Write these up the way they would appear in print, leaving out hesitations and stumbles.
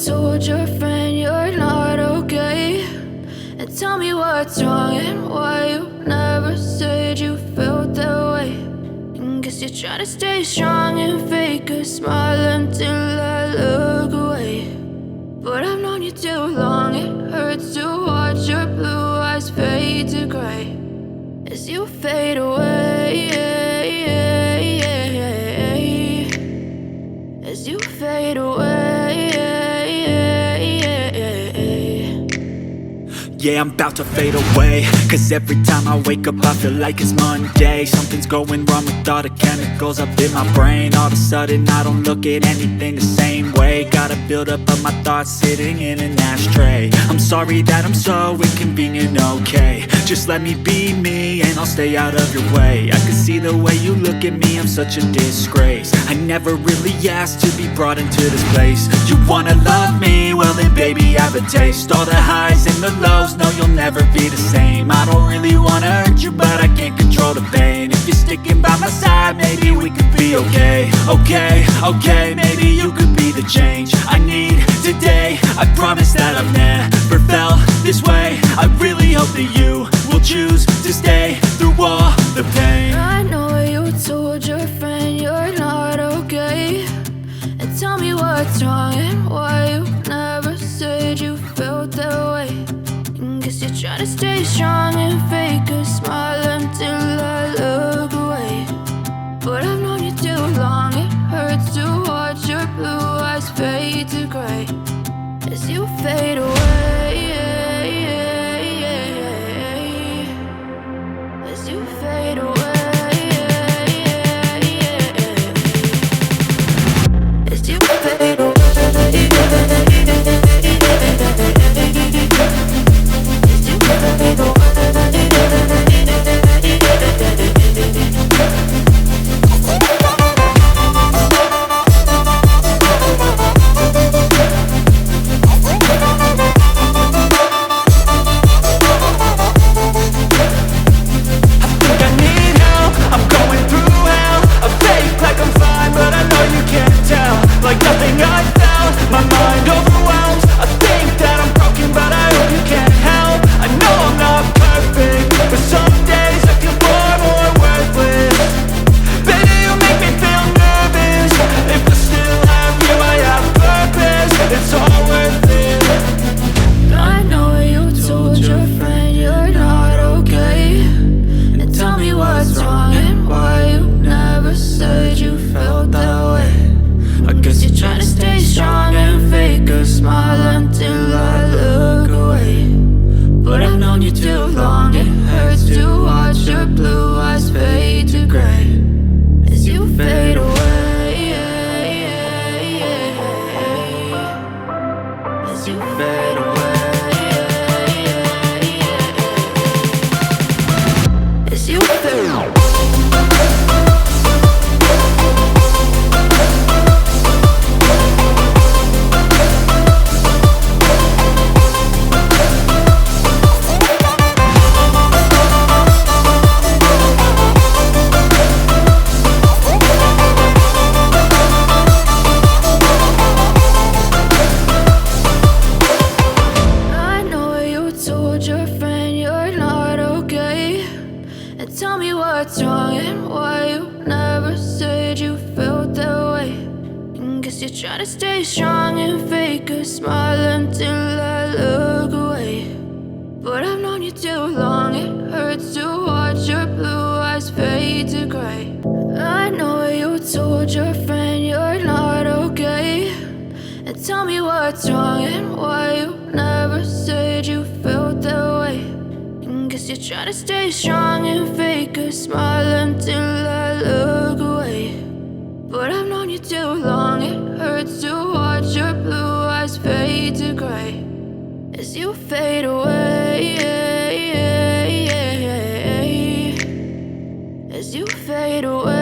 told your friend you're not okay, and tell me what's wrong and why you never said you felt that way. And guess you're trying to stay strong and fake a smile until I look away. But I've known you too long, it hurts to watch your blue eyes fade to gray as you fade away, as you fade away. Yeah, I'm about to fade away, cause every time I wake up I feel like it's Monday. Something's going wrong with all the chemicals up in my brain. All of a sudden I don't look at anything the same way. Gotta build up of my thoughts sitting in an ashtray. I'm sorry that I'm so inconvenient, okay. Just let me be me and I'll stay out of your way. I can see the way you look at me, I'm such a disgrace. I never really asked to be brought into this place. You wanna love me? Well then baby I have a taste. All the highs and the lows, no you'll never be the same. I don't really wanna hurt you but I can't control the pain. If you're sticking by my side maybe we could be okay. Okay, maybe you could be the change I need today. I promise that I've never felt this way. I really hope that you will choose to stay through all the pain. I know you told your friend you're not okay, and tell me what's wrong and why you never said you felt that way. And guess you're trying to stay strong and fake a smile until I look away. But I've known you too long, it hurts to watch your blue eyes fade to gray as you fade away, as you fade away, as you fade away. Like nothing I felt, my mind overwhelmed. I think that I'm broken but I hope you can't help. I know I'm not perfect, but some days I feel far more worthless. Baby, you make me feel nervous. If I still have you, I have purpose. It's all worth it. I know you told your friend you're not okay, and tell me what's wrong and why you never said you felt that way. I guess you're trying to stay strong and fake a smile until I look away. But I've known you too long, it hurts to watch your blue eyes fade to gray as you fade away, as you fade away, as you fade away. Tell me what's wrong and why you never said you felt that way. And guess you're trying to stay strong and fake a smile until I look away. But I've known you too long, it hurts to watch your blue eyes fade to gray. I know you told your friend you're not okay, and tell me what's wrong and why you never said you felt that way. Guess you're trying to stay strong and fake a smile until I look away. But I've known you too long, it hurts to watch your blue eyes fade to gray as you fade away, as you fade away.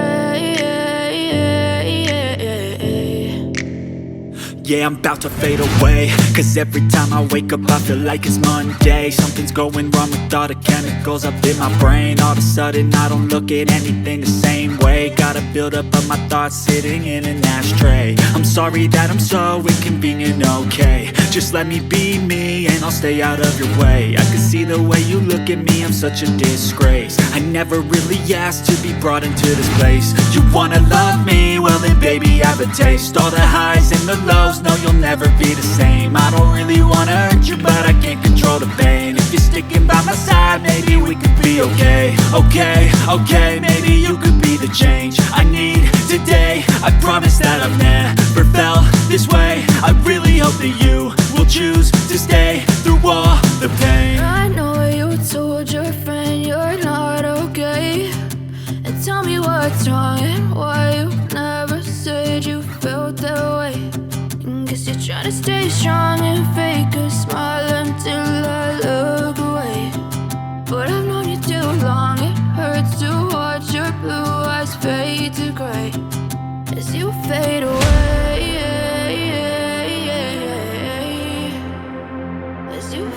Yeah, I'm about to fade away, cause every time I wake up I feel like it's Monday. Something's going wrong with all the chemicals up in my brain. All of a sudden I don't look at anything the same way. Got a buildup of my thoughts sitting in an ashtray. I'm sorry that I'm so inconvenient, okay. Just let me be me and I'll stay out of your way. I can see the way you look at me, I'm such a disgrace. I never really asked to be brought into this place. You wanna love me? Well then baby I have a taste. All the highs and the lows, no you'll never be the same. I don't really wanna hurt you but I can't control the pain. If you're sticking by my side, maybe we could be okay. Okay, maybe you could be the change I need today. I promise that I've never felt this way. I really hope that you will choose to stay through all the pain. I know you told your friend you're not okay, and tell me what's wrong and why you never said you felt that way. And guess you're trying to stay strong and fake a smile until I look away. But I've known you too long, it hurts to watch your blue eyes fade to gray as you fade away, as you